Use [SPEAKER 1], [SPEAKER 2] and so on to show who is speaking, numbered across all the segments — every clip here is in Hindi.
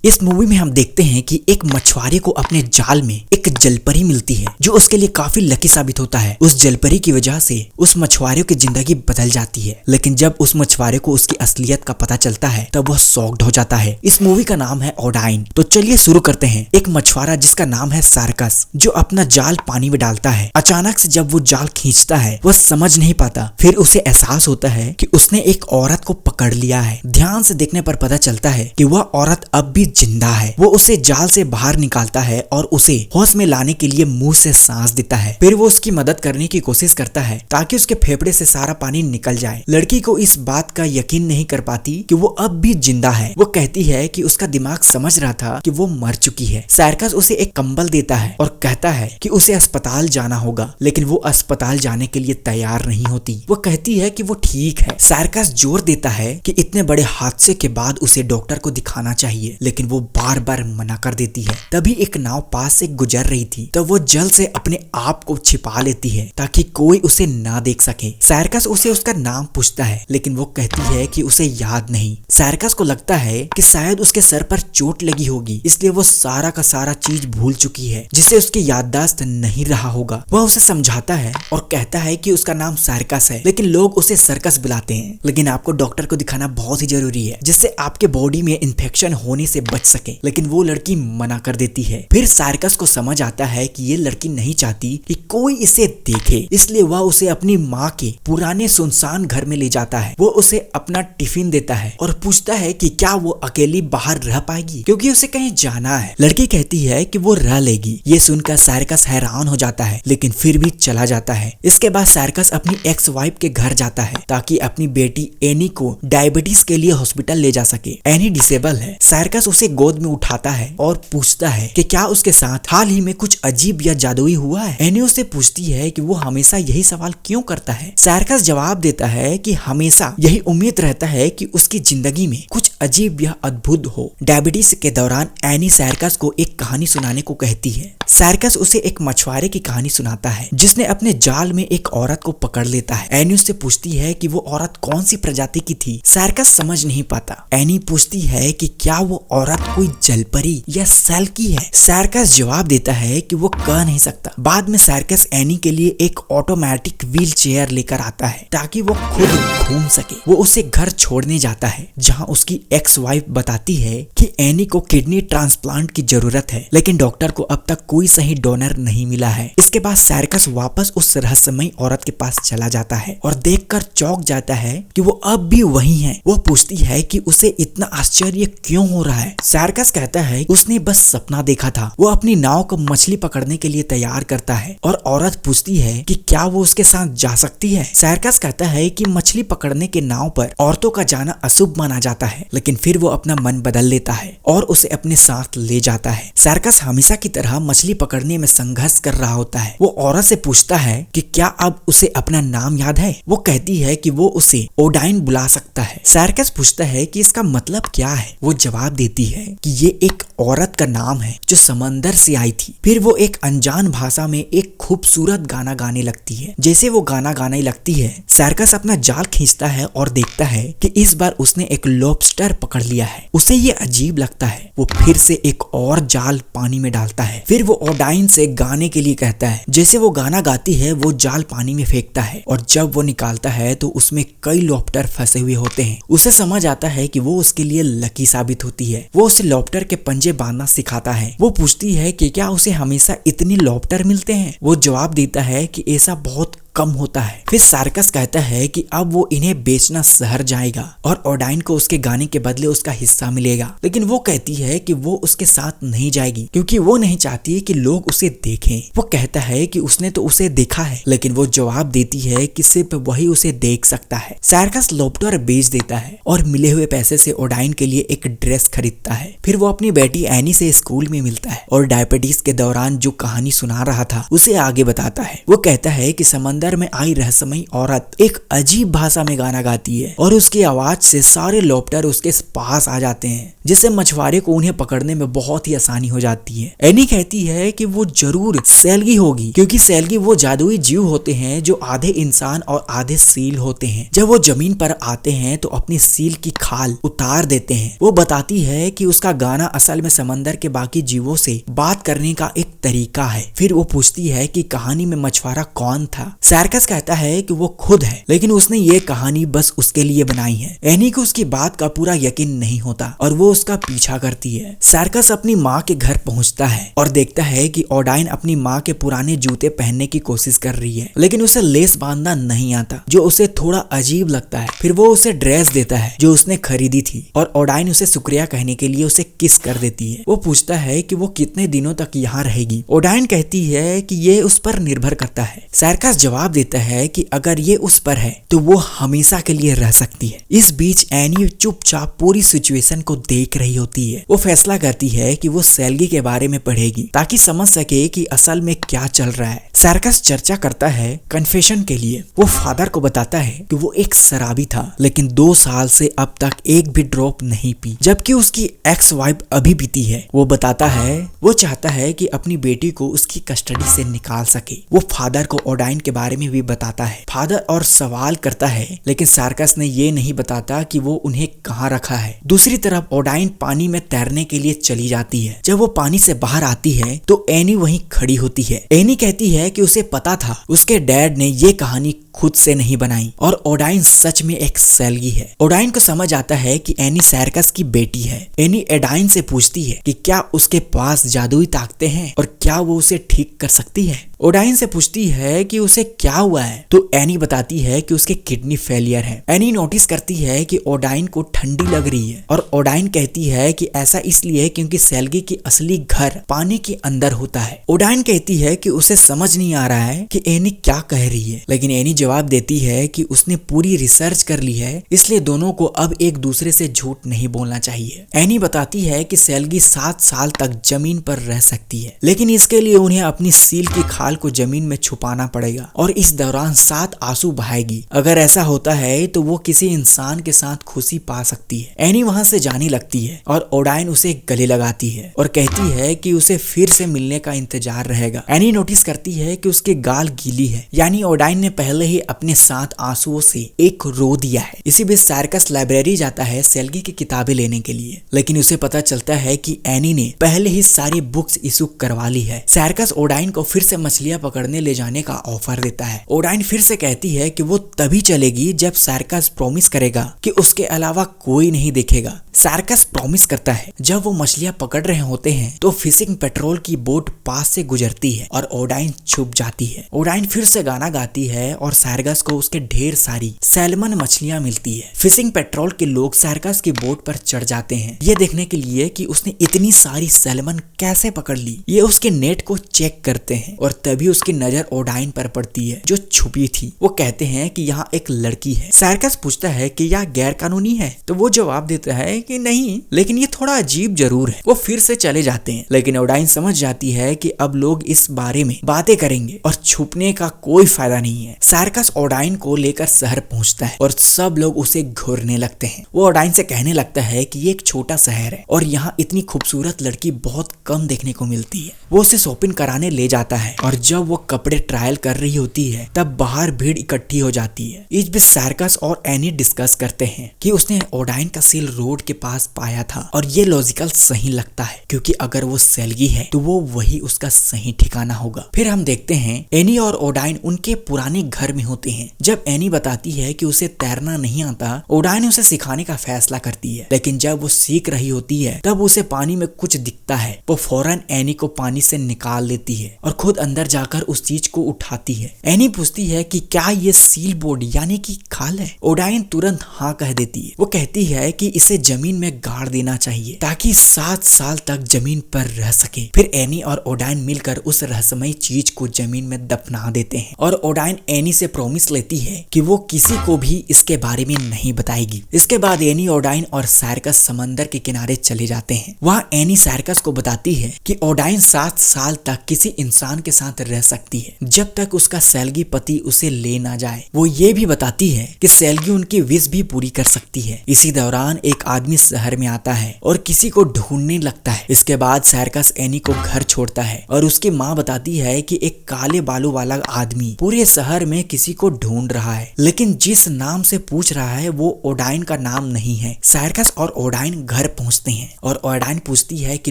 [SPEAKER 1] इस मूवी में हम देखते हैं कि एक मछुआरे को अपने जाल में एक जलपरी मिलती है जो उसके लिए काफी लकी साबित होता है। उस जलपरी की वजह से उस मछुआरे की जिंदगी बदल जाती है, लेकिन जब उस मछुआरे को उसकी असलियत का पता चलता है तब वह शॉक्ड हो जाता है। इस मूवी का नाम है ओडाइन। तो चलिए शुरू करते हैं। एक मछुआरा जिसका नाम है सर्कस, जो अपना जाल पानी में डालता है, अचानक से जब वो जाल खींचता है वह समझ नहीं पाता। फिर उसे एहसास होता है कि उसने एक औरत को पकड़ लिया है। ध्यान से देखने पर पता चलता है कि वह औरत अब भी जिंदा है। वो उसे जाल से बाहर निकालता है और उसे होश में लाने के लिए मुंह से सांस देता है। फिर वो उसकी मदद करने की कोशिश करता है ताकि उसके फेफड़े से सारा पानी निकल जाए। लड़की को इस बात का यकीन नहीं कर पाती कि वो अब भी जिंदा है। वो कहती है कि उसका दिमाग समझ रहा था कि वो मर चुकी है। सर्कस उसे एक कंबल देता है और कहता है कि उसे अस्पताल जाना होगा, लेकिन वो अस्पताल जाने के लिए तैयार नहीं होती। वो कहती है कि वो ठीक है। सर्कस जोर देता है कि इतने बड़े हादसे के बाद उसे डॉक्टर को दिखाना चाहिए, लेकिन वो बार बार मना कर देती है। तभी एक नाव पास से गुजर रही थी, तो वो जल से अपने आप को छिपा लेती है ताकि कोई उसे ना देख सके। सर्कस उसे उसका नाम पूछता है, लेकिन वो कहती है कि उसे याद नहीं। सर्कस को लगता है कि शायद उसके सर पर चोट लगी होगी, इसलिए वो सारा का सारा चीज भूल चुकी है जिसे उसकी याददाश्त नहीं रहा होगा। वह उसे समझाता है और कहता है कि उसका नाम सर्कस है, लेकिन लोग उसे सर्कस बुलाते हैं। लेकिन आपको डॉक्टर को दिखाना बहुत ही जरूरी है जिससे आपके बॉडी में इन्फेक्शन होने से बच सके। लेकिन वो लड़की मना कर देती है। फिर सर्कस को समझ आता है कि ये लड़की नहीं चाहती कि कोई इसे देखे, इसलिए वह उसे अपनी माँ के पुराने सुनसान घर में ले जाता है। वो उसे अपना टिफिन देता है और पूछता है कि क्या वो अकेली बाहर रह पाएगी, क्योंकि उसे कहीं जाना है। लड़की कहती है कि वो रह लेगी। ये सुनकर सर्कस हैरान हो जाता है, लेकिन फिर भी चला जाता है। इसके बाद सर्कस अपनी एक्स वाइफ के घर जाता है ताकि अपनी बेटी एनी को डायबिटीज के लिए हॉस्पिटल ले जा सके। एनी डिसेबल है। सर्कस उसे गोद में उठाता है और पूछता है कि क्या उसके साथ हाल ही में कुछ अजीब या जादुई हुआ है। एनी उससे पूछती है कि वो हमेशा यही सवाल क्यों करता है। सर्कस जवाब देता है कि हमेशा यही उम्मीद रहता है कि उसकी जिंदगी में कुछ अजीब या अद्भुत हो। डायबिटीज के दौरान एनी सर्कस को एक कहानी सुनाने को कहती है। सर्कस उसे एक मछुआरे की कहानी सुनाता है जिसने अपने जाल में एक औरत को पकड़ लेता है। एनी उससे पूछती है कि वो औरत कौन सी प्रजाति की थी। सर्कस समझ नहीं पाता। एनी पूछती है कि क्या वो औरत कोई जलपरी या सेल की है। सर्कस जवाब देता है कि वो कह नहीं सकता। बाद में सर्कस एनी के लिए एक ऑटोमेटिक व्हील चेयर लेकर आता है ताकि वो खुद घूम सके। वो उसे घर छोड़ने जाता है जहाँ उसकी एक्स वाइफ बताती है कि एनी को किडनी ट्रांसप्लांट की जरूरत है, लेकिन डॉक्टर को अब तक कोई सही डोनर नहीं मिला है। इसके बाद सर्कस वापस उस रहस्यमयी औरत के पास चला जाता है और देखकर चौंक जाता है कि वो अब भी वही है। वो पूछती है कि उसे इतना आश्चर्य क्यों हो रहा है। सर्कस कहता है उसने बस सपना देखा था। वो अपनी नाव को मछली पकड़ने के लिए तैयार करता है और औरत पूछती है कि क्या वो उसके साथ जा सकती है। सर्कस कहता है कि मछली पकड़ने के नाव पर औरतों का जाना अशुभ माना जाता है, लेकिन फिर वो अपना मन बदल लेता है और उसे अपने साथ ले जाता है। सर्कस हमेशा की तरह मछली पकड़ने में संघर्ष कर रहा होता है। वो औरत से पूछता है कि क्या अब उसे अपना नाम याद है। वो कहती है कि वो उसे ओडाइन बुला सकता है। सर्कस पूछता है कि इसका मतलब क्या है। वो जवाब देती है कि ये एक औरत का नाम है जो समंदर से आई थी। फिर वो एक अनजान भाषा में एक खूबसूरत गाना गाने लगती है। जैसे वो गाना गाने लगती है, सर्कस अपना जाल खींचता है और देखता है कि इस बार उसने एक लॉबस्टर पकड़ लिया है। उसे ये अजीब लगता है। वो फिर से एक और जाल पानी में डालता है। फिर वो ओडाइन से गाने के लिए कहता है। जैसे वो गाना गाती है, वो जाल पानी में फेंकता है और जब वो निकालता है तो उसमें कई लॉबस्टर फंसे हुए होते हैं। उसे समझ आता है कि वो उसके लिए लकी साबित होती है। वो उसे लॉबस्टर के पंजे बांधना सिखाता है। वो पूछती है कि क्या उसे हमेशा इतने लॉबस्टर मिलते हैं। वो जवाब देता है कि ऐसा बहुत कम होता है। फिर सर्कस कहता है कि अब वो इन्हें बेचना शहर जाएगा और ओडाइन को उसके गाने के बदले उसका हिस्सा मिलेगा, लेकिन वो कहती है कि वो उसके साथ नहीं जाएगी क्योंकि वो नहीं चाहती कि लोग उसे देखें। वो कहता है कि उसने तो उसे देखा है, लेकिन वो जवाब देती है कि सिर्फ वही उसे देख सकता है। सर्कस लॉबस्टर बेच देता है और मिले हुए पैसे से ओडाइन के लिए एक ड्रेस खरीदता है। फिर वो अपनी बेटी एनी से स्कूल में मिलता है और डायबिटीज के दौरान जो कहानी सुना रहा था उसे आगे बताता है। वो कहता है कि समंदर समंदर में आई रहस्यमयी औरत एक अजीब भाषा में गाना गाती है और उसकी आवाज से सारे लॉबस्टर उसके पास आ जाते हैं, जिससे मछुआरे को उन्हें पकड़ने में बहुत ही आसानी हो जाती है। एनी कहती है कि वो जरूर सेल्गी होगी, क्योंकि सेल्गी वो जादुई जीव होते हैं जो आधे इंसान और आधे सील होते हैं। जब वो जमीन पर आते हैं तो अपनी सील की खाल उतार देते हैं। वो बताती है कि उसका गाना असल में समंदर के बाकी जीवों से बात करने का एक तरीका है। फिर वो पूछती है कि कहानी में मछुआरा कौन था। सर्कस कहता है कि वो खुद है, लेकिन उसने ये कहानी बस उसके लिए बनाई है। एनी को उसकी बात का पूरा यकीन नहीं होता और वो उसका पीछा करती है। सर्कस अपनी माँ के घर पहुँचता है और देखता है कि ओडाइन अपनी माँ के पुराने जूते पहनने की कोशिश कर रही है, लेकिन उसे लेस बांधना नहीं आता, जो उसे थोड़ा अजीब लगता है। फिर वो उसे ड्रेस देता है जो उसने खरीदी थी और ओडाइन उसे शुक्रिया कहने के लिए उसे किस कर देती है। वो पूछता है कि वो कितने दिनों तक यहाँ रहेगी। ओडाइन कहती है कि ये उस पर निर्भर करता है। सर्कस जवाब देता है कि अगर ये उस पर है तो वो हमेशा के लिए रह सकती है। इस बीच एनी चुपचाप पूरी सिचुएशन को देख रही होती है। वो फैसला करती है कि वो सेल्गी के बारे में पढ़ेगी ताकि समझ सके कि असल में क्या चल रहा है। सर्कस चर्चा करता है कन्फेशन के लिए। वो फादर को बताता है कि वो एक शराबी था, लेकिन 2 साल से अब तक एक भी ड्रॉप नहीं पी, जबकि उसकी एक्स वाइफ अभी पीती है। वो बताता है वो चाहता है कि अपनी बेटी को उसकी कस्टडी से निकाल सके। वो फादर को ओडाइन के बारे में भी बताता है। फादर और सवाल करता है, लेकिन सर्कस ने ये नहीं बताता कि वो उन्हें कहाँ रखा है। दूसरी तरफ ओडाइन पानी में तैरने के लिए चली जाती है। जब वो पानी से बाहर आती है तो एनी वहीं खड़ी होती है। एनी कहती है कि उसे पता था उसके डैड ने ये कहानी खुद से नहीं बनाई और ओडाइन सच में एक सेल्गी है। ओडाइन को समझ आता है कि एनी सर्कस की बेटी है। एनी ओडाइन से पूछती है कि क्या उसके पास जादुई ताकतें हैं और क्या वो उसे ठीक कर सकती है। ओडाइन से पूछती है कि उसे क्या हुआ है, तो एनी बताती है कि उसके किडनी फेलियर है। एनी नोटिस करती है कि ओडाइन को ठंडी लग रही है और ओडाइन कहती है कि ऐसा इसलिए क्योंकि सेल्गी की असली घर पानी के अंदर होता है। ओडाइन कहती है कि उसे समझ नहीं आ रहा है कि एनी क्या कह रही है, लेकिन एनी जवाब देती है कि उसने पूरी रिसर्च कर ली है, इसलिए दोनों को अब एक दूसरे से झूठ नहीं बोलना चाहिए। एनी बताती है कि सेल्गी 7 साल तक जमीन पर रह सकती है, लेकिन इसके लिए उन्हें अपनी सील की खाल को जमीन में छुपाना पड़ेगा और इस दौरान 7 आंसू बहाएगी। अगर ऐसा होता है तो वो किसी इंसान के साथ खुशी पा सकती है। एनी वहां से जाने लगती है और ओडाइन उसे गले लगाती है और कहती है कि उसे फिर से मिलने का इंतजार रहेगा। एनी नोटिस करती है कि उसके गाल गीली है, यानी ओडाइन ने पहले ही अपने 7 आंसुओं से एक रो दिया है। इसी बीच सर्कस लाइब्रेरी जाता है सेल्गी की किताबें लेने के लिए, लेकिन उसे पता चलता है कि एनी ने पहले ही सारी बुक्स इशू करवा ली है। सर्कस ओडाइन को फिर से मछलियां पकड़ने ले जाने का ऑफर देता है। ओडाइन फिर से कहती है कि वो तभी चलेगी जब सर्कस प्रॉमिस करेगा कि उसके अलावा कोई नहीं देखेगा। सर्कस प्रॉमिस करता है। जब वो मछलियां पकड़ रहे होते हैं तो फिशिंग पेट्रोल की बोट पास से गुजरती है और ओडाइन छुप जाती है। ओडाइन फिर से गाना गाती है और सर्कस को उसके ढेर सारी सैल्मन मछलियां मिलती है। फिशिंग पेट्रोल के लोग सर्कस की बोट पर चढ़ जाते हैं, ये देखने के लिए कि उसने इतनी सारी सैल्मन कैसे पकड़ ली। ये उसके नेट को चेक करते हैं और तभी उसकी नजर ओडाइन पर पड़ती है जो छुपी थी। वो कहते हैं कि यहाँ एक लड़की है। सर्कस पूछता है कि यह गैर कानूनी है, तो वो जवाब देता है कि नहीं, लेकिन ये थोड़ा अजीब जरूर है। वो फिर से चले जाते हैं, लेकिन ओडाइन समझ जाती है कि अब लोग इस बारे में बातें करेंगे और छुपने का कोई फायदा नहीं है। सर्कस ओडाइन को लेकर शहर पहुंचता है और सब लोग उसे घूरने लगते हैं। वो ओडाइन से कहने लगता है कि ये एक छोटा शहर है और यहाँ इतनी खूबसूरत लड़की बहुत कम देखने को मिलती है। वो उसे शॉपिंग कराने ले जाता है और जब वो कपड़े ट्रायल कर रही होती है तब बाहर भीड़ इकट्ठी हो जाती है। इस बीच सर्कस और एनी डिस्कस करते हैं कि उसने ओडाइन का सील रोड के पास पाया था और ये लॉजिकल सही लगता है, क्योंकि अगर वो सेल्गी है तो वो वही उसका सही ठिकाना होगा। फिर हम देखते हैं एनी और ओडाइन उनके पुराने घर में होते हैं। जब एनी बताती है कि उसे तैरना नहीं आता, ओडाइन उसे सिखाने का फैसला करती है, लेकिन जब वो सीख रही होती है तब उसे पानी में कुछ दिखता है। वो फौरन एनी को पानी से निकाल लेती है और खुद अंदर जाकर उस चीज को उठाती है। एनी पूछती है कि क्या ये सील बोर्ड यानी कि खाल है। ओडाइन तुरंत हाँ कह देती है। वो कहती है कि इसे जमीन में गाड़ देना चाहिए ताकि 7 साल तक जमीन पर रह सके। फिर एनी और ओडाइन मिलकर उस रहस्यमयी चीज को जमीन में दफना देते हैं और ओडाइन एनी से प्रॉमिस लेती है कि वो किसी को भी इसके बारे में नहीं बताएगी। इसके बाद एनी, ओडाइन और सार्कस समंदर के किनारे चले जाते हैं। वहाँ एनी सार्कस को बताती है कि ओडाइन 7 साल तक किसी इंसान के साथ रह सकती है जब तक उसका सेल्गी पति उसे ले ना जाए। वो ये भी बताती है कि सेल्गी उनकी विश भी पूरी कर सकती है। इसी दौरान एक आदमी शहर में आता है और किसी को ढूंढने लगता है। इसके बाद सार्कस एनी को घर छोड़ता है और उसकी माँ बताती है कि एक काले बालों वाला आदमी पूरे शहर में किसी को ढूंढ रहा है, लेकिन जिस नाम से पूछ रहा है वो ओडाइन का नाम नहीं है। सार्कस और ओडाइन घर पहुंचते हैं और ओडाइन पूछती है कि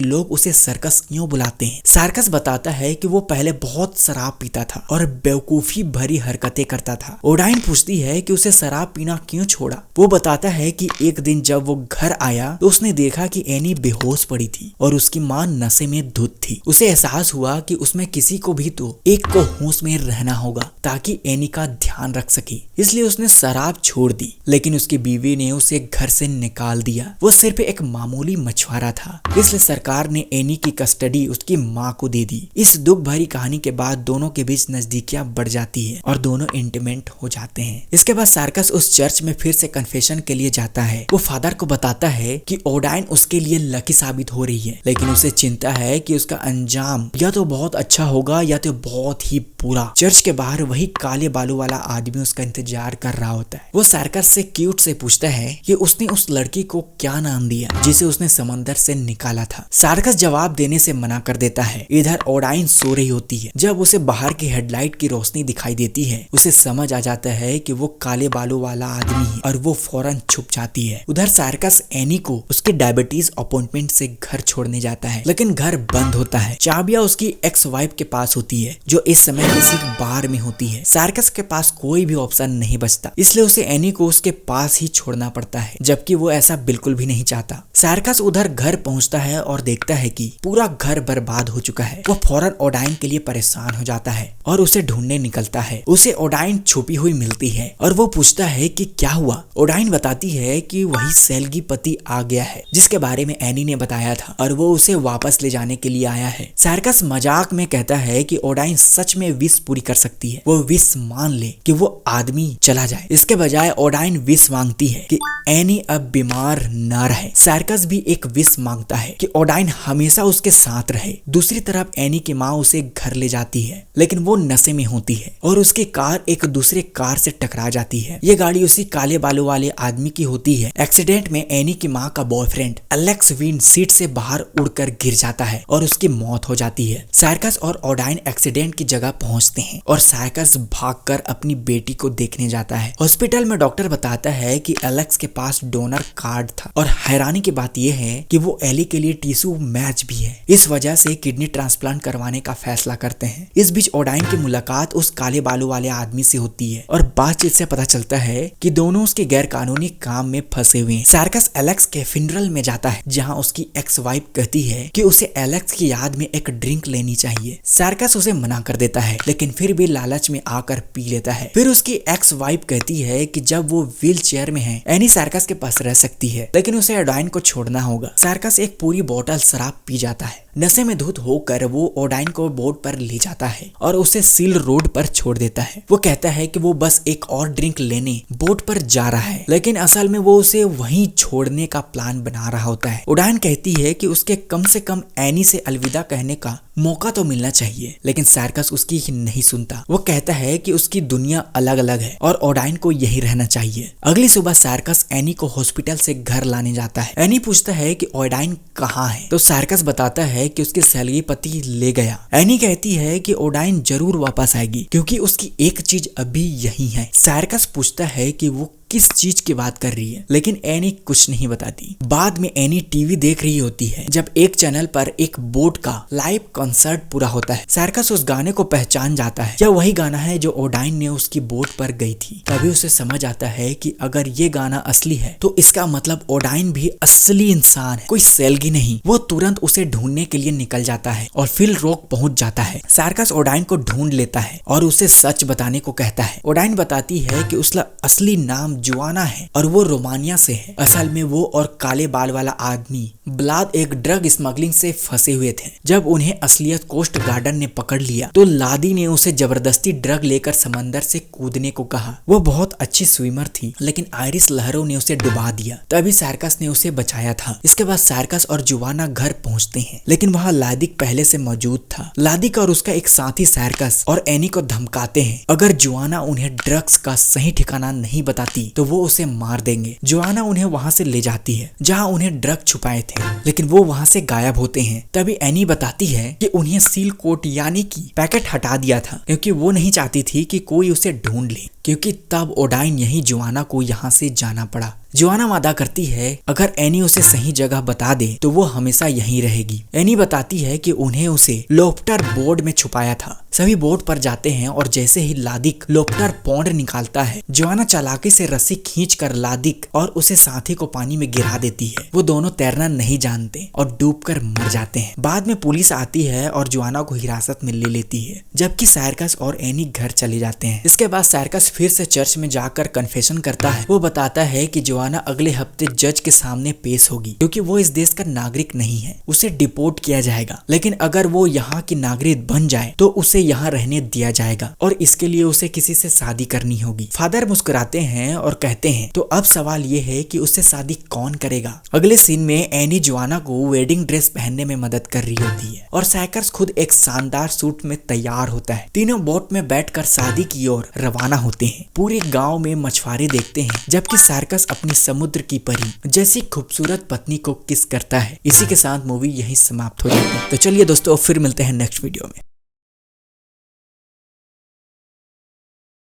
[SPEAKER 1] लोग उसे सर्कस क्यों बुलाते हैं। सार्कस बताता है कि वो पहले बहुत शराब पीता था और बेवकूफी भरी हरकतें करता था। ओडाइन पूछती है कि उसे शराब पीना क्यों छोड़ा। वो बताता है कि एक दिन जब वो घर आया तो उसने देखा कि एनी बेहोश पड़ी थी और उसकी माँ नशे में धुत थी। उसे एहसास हुआ कि उसमें किसी को भी तो एक को होश में रहना होगा ताकि एनी का ध्यान रख सके, इसलिए उसने शराब छोड़ दी। लेकिन उसकी बीवी ने उसे घर से निकाल दिया। वो सिर्फ एक मामूली मछुआरा था, इसलिए सरकार ने एनी की कस्टडी उसकी माँ को दे दी। इस दुख भरी कहानी के बाद दोनों के बीच नजदीकियां बढ़ जाती है और दोनों इंटीमेट हो जाते हैं। इसके बाद सार्कस उस चर्च में फिर से कन्फेशन के लिए जाता है। वो फादर को बताता है कि ओडाइन उसके लिए लकी साबित हो रही है, लेकिन उसे चिंता है कि उसका अंजाम या तो बहुत अच्छा होगा या तो बहुत ही बुरा। चर्च के बाहर वही काले बालों वाला आदमी उसका इंतजार कर रहा होता है। वो सार्कस से क्यूट से पूछता है कि उसने उस लड़की को क्या नाम दिया जिसे उसने समंदर से निकाला था। सार्कस जवाब देने से मना कर देता है। इधर ओडाइन सो रही होती है। जब उसे बाहर की हेडलाइट की रोशनी दिखाई देती है उसे समझ आ जाता है कि वो काले बालों वाला आदमी है और वो फौरन छुप जाती है। उधर सार्कस एनी को उसके डायबिटीज अपॉइंटमेंट से घर छोड़ने जाता है, लेकिन घर बंद होता है। चाबियां उसकी एक्स वाइफ के पास होती है जो इस समय किसी बार में होती है। सार्कस के पास कोई भी ऑप्शन नहीं बचता, इसलिए उसे एनी को उसके पास ही छोड़ना पड़ता है, जबकि वो ऐसा बिल्कुल भी नहीं चाहता। सार्कस उधर घर पहुंचता है और देखता है कि पूरा घर बर्बाद हो चुका है। वो फौरन ओडाइन के लिए परेशान हो जाता है और उसे ढूंढने निकलता है। उसे ओडाइन छुपी हुई मिलती है और वो पूछता है कि क्या हुआ। ओडाइन बताती है कि वही सेल्गी पति आ गया है जिसके बारे में एनी ने बताया था और वो उसे वापस ले जाने के लिए आया है। सार्कस मजाक में कहता है कि ओडाइन सच में विश पूरी कर सकती है। वो विश मान ले कि वो आदमी चला जाए। इसके बजाय ओडाइन विश मांगती है कि एनी अब बीमार न रहे। सार्कस भी एक विश मांगता है कि ओडाइन हमेशा उसके साथ रहे। दूसरी तरफ एनी की माँ उसे घर ले जाती है, लेकिन वो नशे में होती है और उसकी कार एक दूसरे कार से टकरा जाती है। ये गाड़ी उसी काले बालों वाले आदमी की होती है। एक्सीडेंट में एनी की माँ का बॉयफ्रेंड एलेक्स विन सीट से बाहर उड़कर गिर जाता है और उसकी मौत हो जाती है। सार्कस और ओडाइन एक्सीडेंट की जगह पहुंचते हैं और सार्कस भागकर अपनी बेटी को देखने जाता है। हॉस्पिटल में डॉक्टर बताता है कि एलेक्स के पास डोनर कार्ड था और हैरानी की बात यह है कि वो एली के लिए टिश्यू मैच भी है। इस वजह से किडनी ट्रांसप्लांट करवाने का फैसला करते हैं। इस बीच ओडाइन की मुलाकात उस काले बालों वाले आदमी से होती है और बातचीत से पता चलता है कि दोनों उसके गैर कानूनी काम में फंसे हुए हैं। सार्कस एलेक्स के फ्यूनरल में जाता है जहां उसकी एक्स वाइफ कहती है कि उसे एलेक्स की याद में एक ड्रिंक लेनी चाहिए। सार्कस उसे मना कर देता है, लेकिन फिर भी लालच में आकर पी लेता है। फिर उसकी एक्स वाइफ कहती है कि जब वो व्हील चेयर में है एनी सार्कस के पास रह सकती है, लेकिन उसे ओडाइन को छोड़ना होगा। सार्कस एक पूरी बोतल शराब पी जाता है। नशे में धुत होकर वो ओडाइन को बोट पर ले जाता है और उसे सील रोड पर छोड़ देता है। वो कहता है कि वो बस एक और ड्रिंक लेने बोट पर जा रहा है, लेकिन असल में वो उसे वहीं छोड़ने का प्लान बना रहा होता है। ओडाइन कहती है कि उसके कम से कम एनी से अलविदा कहने का मौका तो मिलना चाहिए, लेकिन सार्कस उसकी नहीं सुनता। वो कहता है कि उसकी दुनिया अलग अलग है और ओडाइन को यही रहना चाहिए। अगली सुबह सार्कस एनी को हॉस्पिटल से घर लाने जाता है। एनी पूछता है कि ओडाइन कहाँ है, तो सार्कस बताता है कि उसके सेल्गी पति ले गया। एनी कहती है कि ओडाइन जरूर वापस आएगी क्योंकि उसकी एक चीज अभी यही है। सार्कस पूछता है कि वो किस चीज की बात कर रही है, लेकिन एनी कुछ नहीं बताती। बाद में एनी टीवी देख रही होती है जब एक चैनल पर एक बोट का लाइव कॉन्सर्ट पूरा होता है। सार्कस उस गाने को पहचान जाता है। यह वही गाना है जो ओडाइन ने उसकी बोट पर गई थी। तभी उसे समझ आता है कि अगर ये गाना असली है तो इसका मतलब ओडाइन भी असली इंसान है, कोई सेल्गी नहीं। वो तुरंत उसे ढूंढने के लिए निकल जाता है और फिल रॉक पहुंच जाता है। सार्कस ओडाइन को ढूंढ लेता है और उसे सच बताने को कहता है। ओडाइन बताती है कि उसका असली नाम जुआना है और वो रोमानिया से है। असल में वो और काले बाल वाला आदमी ब्लाद एक ड्रग स्मगलिंग से फंसे हुए थे। जब उन्हें असलियत कोस्ट गार्डन ने पकड़ लिया तो लादी ने उसे जबरदस्ती ड्रग लेकर समंदर से कूदने को कहा। वो बहुत अच्छी स्विमर थी, लेकिन आयरिश लहरों ने उसे डुबा दिया। तभी सार्कस ने उसे बचाया था। इसके बाद सार्कस और जुवाना घर पहुंचते हैं, लेकिन वहाँ लादिक पहले से मौजूद था। लादिक और उसका एक साथी सार्कस और एनी को धमकाते हैं, अगर जुआना उन्हें ड्रग्स का सही ठिकाना नहीं बताती तो वो उसे मार देंगे। जुआना उन्हें वहाँ से ले जाती है जहाँ उन्हें ड्रग छुपाए थे, लेकिन वो वहाँ से गायब होते हैं। तभी एनी बताती है कि उन्हें सील कोट यानी कि पैकेट हटा दिया था, क्योंकि वो नहीं चाहती थी कि कोई उसे ढूंढ ले, क्योंकि तब ओडाइन यही जुआना को यहाँ से जाना पड़ा। जुआना वादा करती है अगर एनी उसे सही जगह बता दे तो वो हमेशा यहीं रहेगी। एनी बताती है कि उन्हें उसे लोफ्टर बोर्ड में छुपाया था। सभी बोट पर जाते हैं और जैसे ही लादिक लोफ्टर पॉन्ड निकालता है, जुआना चालाकी से रस्सी खींचकर लादिक और उसे साथी को पानी में गिरा देती है। वो दोनों तैरना नहीं जानते और डूबकर मर जाते हैं। बाद में पुलिस आती है और जुआना को हिरासत में ले लेती है, जबकि सार्कस और एनी घर चले जाते हैं। इसके बाद सार्कस फिर से चर्च में जाकर कन्फेशन करता है। वो बताता है कि जुआना अगले हफ्ते जज के सामने पेश होगी, क्योंकि वो इस देश का नागरिक नहीं है। उसे डिपोर्ट किया जाएगा, लेकिन अगर वो यहाँ की नागरिक बन जाए तो उसे यहाँ रहने दिया जाएगा और इसके लिए उसे किसी से शादी करनी होगी। फादर मुस्कुराते हैं और कहते हैं तो अब सवाल ये है कि उससे शादी कौन करेगा। अगले सीन में एनी जुआना को वेडिंग ड्रेस पहनने में मदद कर रही होती है और सार्कस खुद एक शानदार सूट में तैयार होता है। तीनों बोट में बैठकर शादी की ओर रवाना होते हैं। पूरे गाँव में मछुआरे देखते हैं, जबकि सार्कस अपनी समुद्र की परी जैसी खूबसूरत पत्नी को किस करता है। इसी के साथ मूवी यहीं समाप्त हो जाती है। तो चलिए दोस्तों, फिर मिलते हैं नेक्स्ट वीडियो में।